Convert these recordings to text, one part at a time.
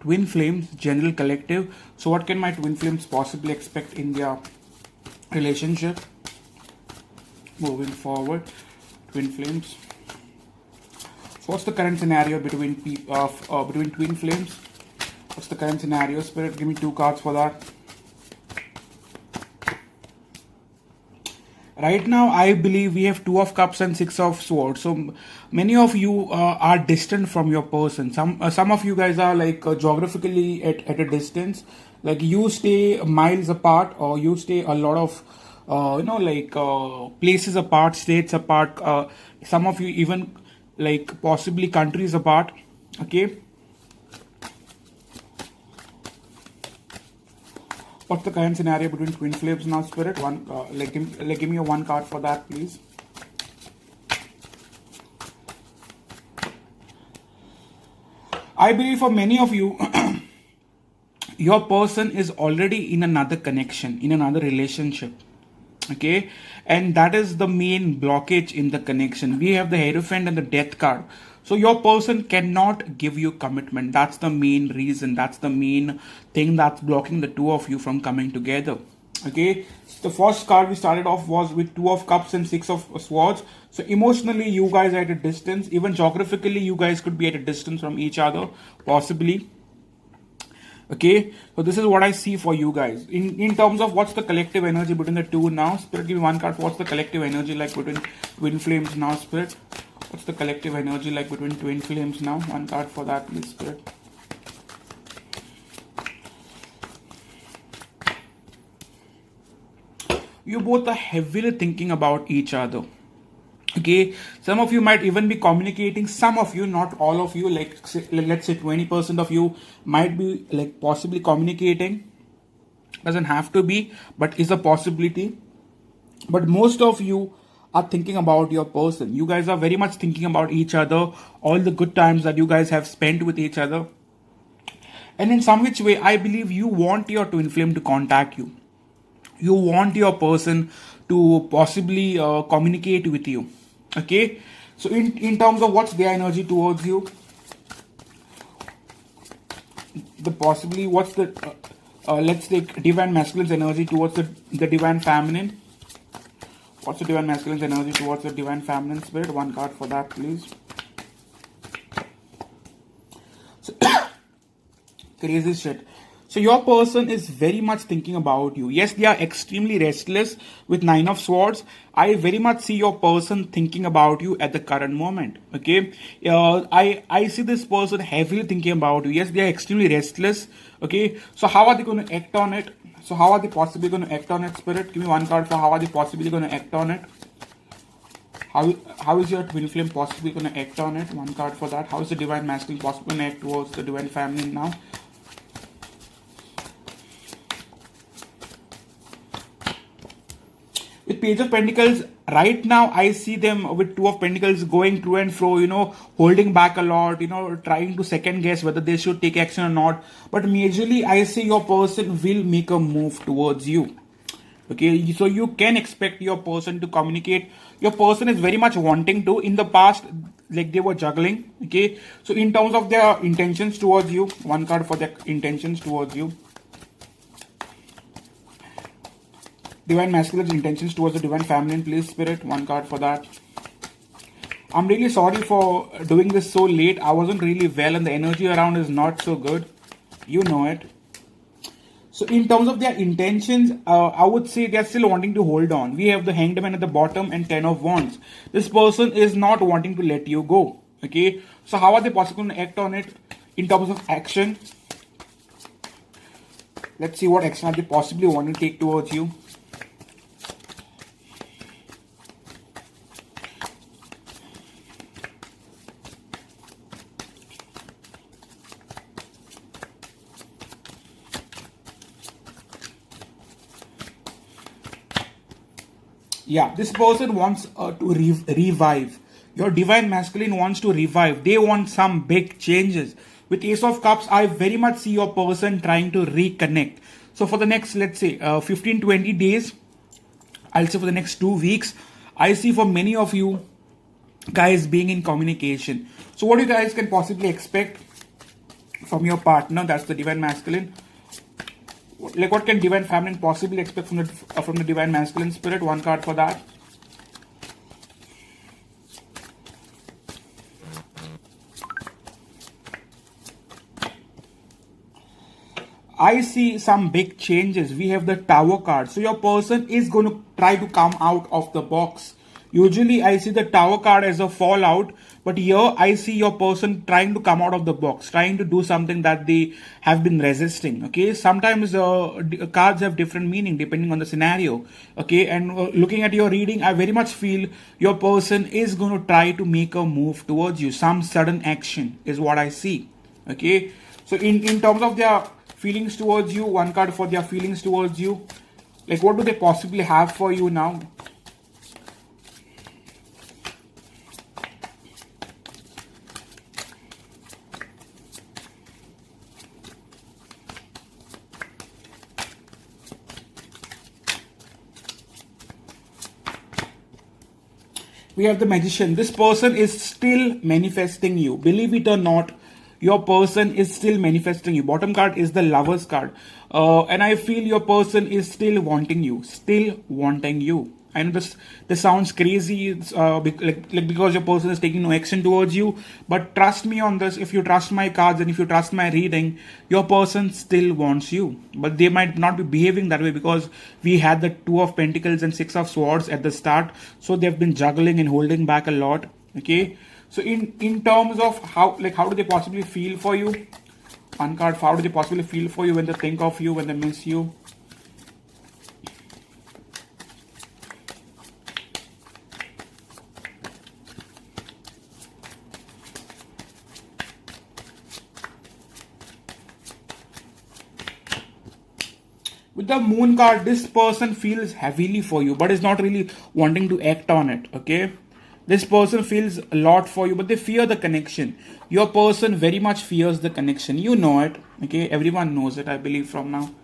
twin flames, general collective. So what can my twin flames possibly expect in their relationship moving forward? Twin flames. So what's the current scenario between between twin flames? What's the current scenario? Spirit, give me 2 cards for that. Right now, I believe we have 2 of cups and 6 of swords. So many of you are distant from your person. Some of you guys are like geographically at a distance. Like you stay miles apart, or you stay a lot of places apart, states apart. Some of you even like possibly countries apart. Okay. What's the current scenario between twin flames now, Spirit? Give me a 1 card for that, please. I believe for many of you, your person is already in another connection, in another relationship. Okay, and that is the main blockage in the connection. We have the Hierophant and the Death card. So your person cannot give you commitment. That's the main reason. That's the main thing that's blocking the 2 of you from coming together. Okay, the first card we started off was with 2 of cups and 6 of swords. So emotionally, you guys are at a distance. Even geographically, you guys could be at a distance from each other, possibly. Okay, so this is what I see for you guys in terms of what's the collective energy between the 2 now. Spirit, give me 1 card. What's the collective energy like between twin flames now, Spirit? What's the collective energy like between twin flames now? 1 card for that, please, Spirit. You both are heavily thinking about each other. Okay, some of you might even be communicating. Some of you, not all of you, like let's say 20% of you might be like possibly communicating. Doesn't have to be, but is a possibility. But most of you are thinking about your person. You guys are very much thinking about each other, all the good times that you guys have spent with each other. And in some which way, I believe you want your twin flame to contact you. You want your person to possibly communicate with you. Okay, so in terms of what's their energy towards you, what's the let's take divine masculine's energy towards the divine feminine. What's the divine masculine's energy towards the divine feminine, Spirit? 1 card for that, please. So, crazy shit. So your person is very much thinking about you. Yes, they are extremely restless with 9 of swords. I very much see your person thinking about you at the current moment. Okay, I see this person heavily thinking about you. Yes, they are extremely restless. Okay, so how are they going to act on it? So how are they possibly going to act on it, Spirit? Give me 1 card for how are they possibly going to act on it. How is your twin flame possibly going to act on it? 1 card for that. How is the divine masculine possibly going to act towards the divine feminine now? With Page of Pentacles, right now I see them with 2 of Pentacles going to and fro, holding back a lot, trying to second guess whether they should take action or not. But majorly, I see your person will make a move towards you. Okay, so you can expect your person to communicate. Your person is very much wanting to. In the past, like they were juggling. Okay, so in terms of their intentions towards you, 1 card for their intentions towards you. Divine masculine's intentions towards the divine feminine, please, Spirit. 1 card for that. I'm really sorry for doing this so late. I wasn't really well and the energy around is not so good. You know it. So in terms of their intentions, I would say they're still wanting to hold on. We have the Hanged Man at the bottom and 10 of Wands. This person is not wanting to let you go. Okay. So how are they possibly going to act on it in terms of action? Let's see what action are they possibly wanting to take towards you. Yeah, this person wants to revive. Your divine masculine wants to revive. They want some big changes. With Ace of Cups, I very much see your person trying to reconnect. So for the next, let's say, 15-20 days, I'll say for the next 2 weeks, I see for many of you guys being in communication. So what you guys can possibly expect from your partner. That's the divine masculine. Like, what can divine feminine possibly expect from the divine masculine spirit? One card for that. I see some big changes. We have the Tower card. So your person is going to try to come out of the box. Usually I see the Tower card as a fallout, but here I see your person trying to come out of the box, trying to do something that they have been resisting. Okay, sometimes cards have different meaning depending on the scenario. Okay, and looking at your reading, I very much feel your person is going to try to make a move towards you. Some sudden action is what I see. Okay, so in terms of their feelings towards you, one card for their feelings towards you. Like, what do they possibly have for you now? We have the Magician. This person is still manifesting you. Believe it or not, your person is still manifesting you. Bottom card is the Lovers card. And I feel your person is still wanting you. Still wanting you. I know this sounds crazy, because your person is taking no action towards you. But trust me on this. If you trust my cards and if you trust my reading, your person still wants you. But they might not be behaving that way because we had the Two of Pentacles and Six of Swords at the start. So they've been juggling and holding back a lot. Okay. So in terms of how do they possibly feel for you? One card, how do they possibly feel for you when they think of you, when they miss you? With the Moon card, this person feels heavily for you, but is not really wanting to act on it. Okay. This person feels a lot for you, but they fear the connection. Your person very much fears the connection. You know it. Okay. Everyone knows it, I believe, from now.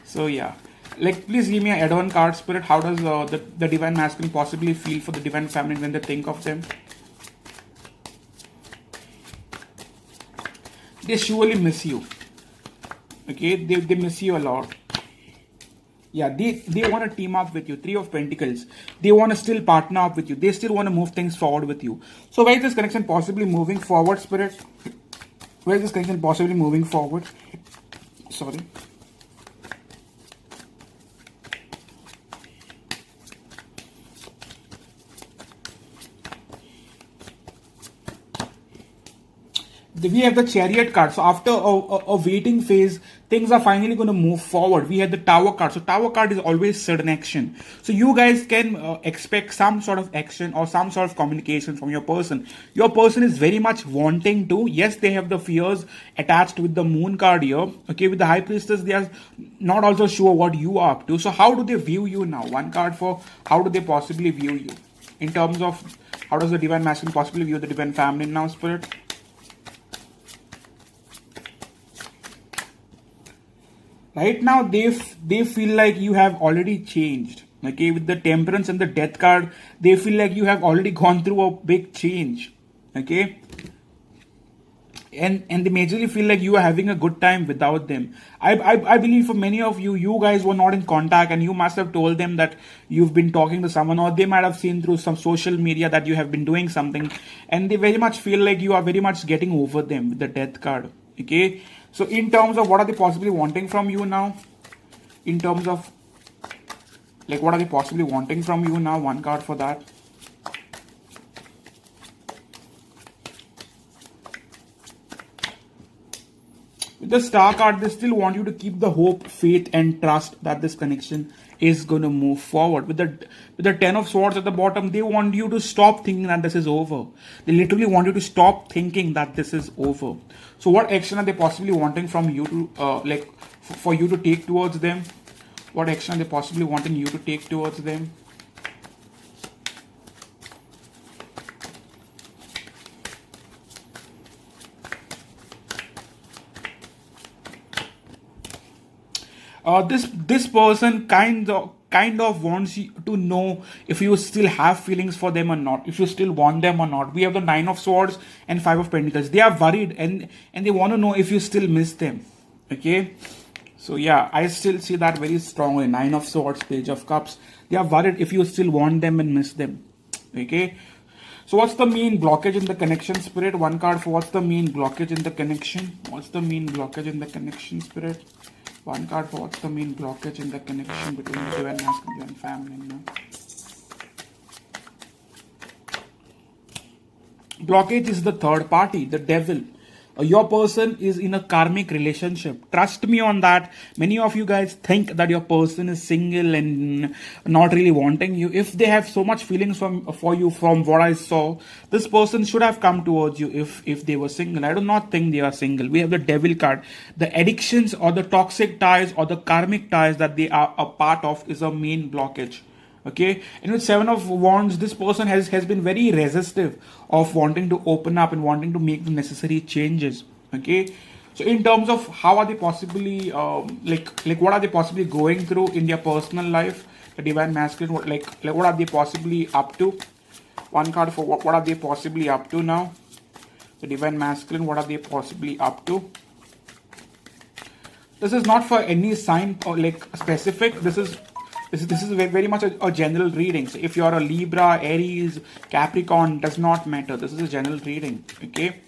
So yeah. Like, please give me an add-on card, Spirit. How does the divine masculine possibly feel for the divine feminine when they think of them? They surely miss you. Okay, they miss you a lot. Yeah, they want to team up with you. Three of Pentacles. They want to still partner up with you. They still want to move things forward with you. So where is this connection possibly moving forward, Spirit? Where is this connection possibly moving forward? Sorry. We have the Chariot card. So after a waiting phase, things are finally going to move forward. We have the Tower card. So Tower card is always sudden action. So you guys can expect some sort of action or some sort of communication from your person. Your person is very much wanting to. Yes, they have the fears attached with the Moon card here. Okay, with the High Priestess, they are not also sure what you are up to. So how do they view you now? One card for how do they possibly view you? In terms of how does the divine masculine possibly view the divine feminine now, Spirit? Right now, they feel like you have already changed. Okay, with the Temperance and the Death card, they feel like you have already gone through a big change. Okay, and they majorly feel like you are having a good time without them. I believe for many of you, you guys were not in contact, and you must have told them that you've been talking to someone, or they might have seen through some social media that you have been doing something, and they very much feel like you are very much getting over them with the Death card. Okay. So in terms of what are they possibly wanting from you now? In terms of like what are they possibly wanting from you now? One card for that. With the Star card, they still want you to keep the hope, faith and trust that this connection is going to move forward. With the Ten of Swords at the bottom, they want you to stop thinking that this is over. They literally want you to stop thinking that this is over. So what action are they possibly wanting from you to for you to take towards them? What action are they possibly wanting you to take towards them? This person kind of kind of wants you to know if you still have feelings for them or not, if you still want them or not. We have the Nine of Swords and Five of Pentacles. They are worried, and they want to know if you still miss them. Okay, so yeah, I still see that very strongly. Nine of Swords, Page of Cups. They are worried if you still want them and miss them. Okay, so what's the main blockage in the connection, Spirit? One card for what's the main blockage in the connection. What's the main blockage in the connection, Spirit? One card for what's the main blockage in the connection between the Divine Masculine and Feminine. Blockage is the third party, the devil. Your person is in a karmic relationship. Trust me on that. Many of you guys think that your person is single and not really wanting you. If they have so much feelings for you, from what I saw, this person should have come towards you if they were single. I do not think they are single. We have the devil card. The addictions or the toxic ties or the karmic ties that they are a part of is a main blockage. Okay, and with Seven of Wands, this person has been very resistive of wanting to open up and wanting to make the necessary changes. Okay, so in terms of how are they possibly like what are they possibly going through in their personal life, the Divine Masculine, what are they possibly up to? One card for what are they possibly up to now? The Divine Masculine, what are they possibly up to? This is not for any sign or like specific. This is very much a general reading. So if you're a Libra, Aries, Capricorn, does not matter. This is a general reading. Okay.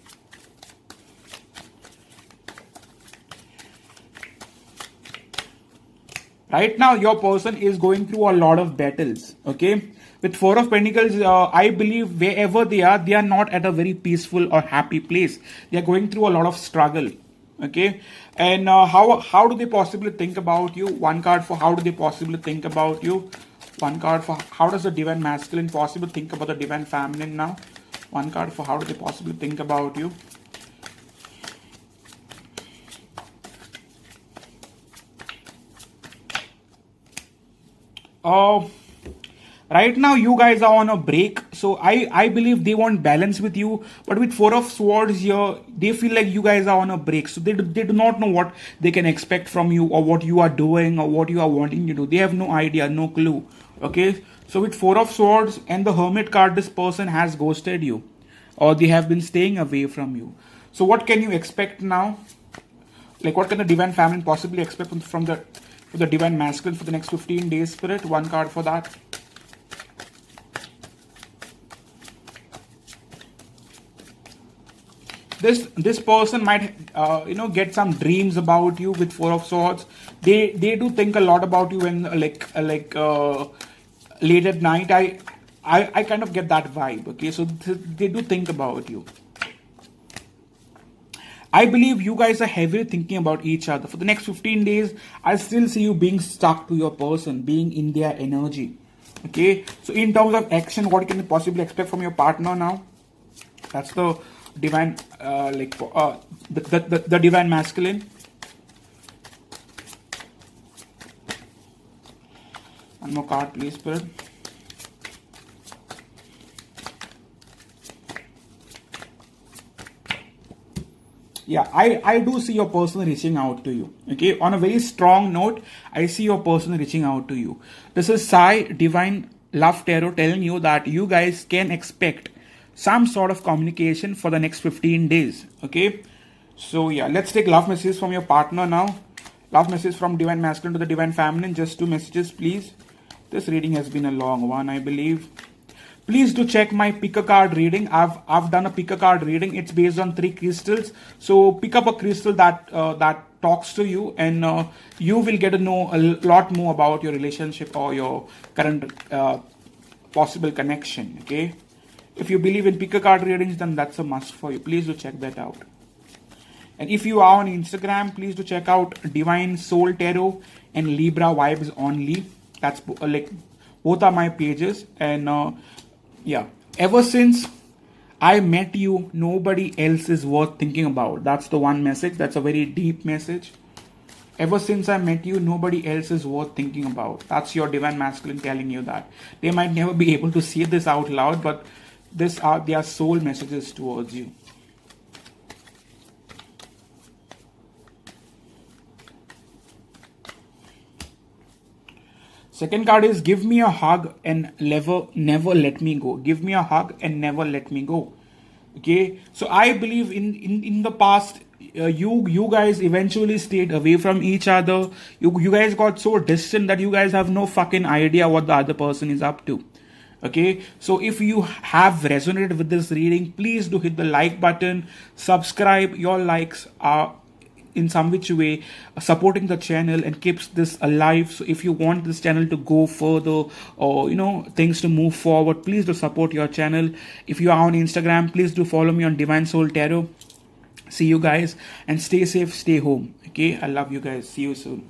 Right now, your person is going through a lot of battles. Okay. With Four of Pentacles, I believe wherever they are not at a very peaceful or happy place. They are going through a lot of struggle. Okay, and how do they possibly think about you? One card for how do they possibly think about you? One card for how does the Divine Masculine possibly think about the Divine Feminine now? One card for how do they possibly think about you? Right now you guys are on a break, so I believe they want balance with you, but with Four of Swords here, they feel like you guys are on a break, so they do not know what they can expect from you or what you are doing or what you are wanting to do. They have no idea, no clue. Okay, so with Four of Swords and the Hermit card, this person has ghosted you or they have been staying away from you. So what can you expect now? Like what can the Divine Feminine possibly expect from the Divine Masculine for the next 15 days, Spirit? One card for that. This person might get some dreams about you with Four of Swords. They do think a lot about you when late at night. I kind of get that vibe. Okay, so they do think about you. I believe you guys are heavily thinking about each other. For the next 15 days, I still see you being stuck to your person, being in their energy. Okay, so in terms of action, what can you possibly expect from your partner now? That's the Divine, the Divine Masculine. One more card, please, Spirit. Yeah, I do see your person reaching out to you. Okay, on a very strong note, I see your person reaching out to you. This is Sai Divine Love Tarot telling you that you guys can expect some sort of communication for the next 15 days. Okay, so yeah, let's take love messages from your partner now. Love message from Divine Masculine to the Divine Feminine. Just 2 messages, please. This reading has been a long one, I believe. Please do check my pick a card reading. I've done a pick a card reading. It's based on 3 crystals. So pick up a crystal that talks to you, and you will get to know a lot more about your relationship or your current possible connection. Okay. If you believe in pick a card readings, then that's a must for you. Please do check that out. And if you are on Instagram, please do check out Divine Soul Tarot and Libra Vibes Only. That's both are my pages. And yeah, ever since I met you, nobody else is worth thinking about. That's the one message. That's a very deep message. Ever since I met you, nobody else is worth thinking about. That's your Divine Masculine telling you that. They might never be able to say this out loud, but these are their soul messages towards you. Second card is give me a hug and never let me go. Give me a hug and never let me go. Okay, so I believe in the past, you guys eventually stayed away from each other. You guys got so distant that you guys have no fucking idea what the other person is up to. Okay, so if you have resonated with this reading, please do hit the like button, subscribe. Your likes are in some which way supporting the channel and keeps this alive. So if you want this channel to go further, or things to move forward, please do support your channel. If you are on Instagram, please do follow me on Divine Soul Tarot. See you guys, and stay safe, stay home. Okay, I love you guys. See you soon.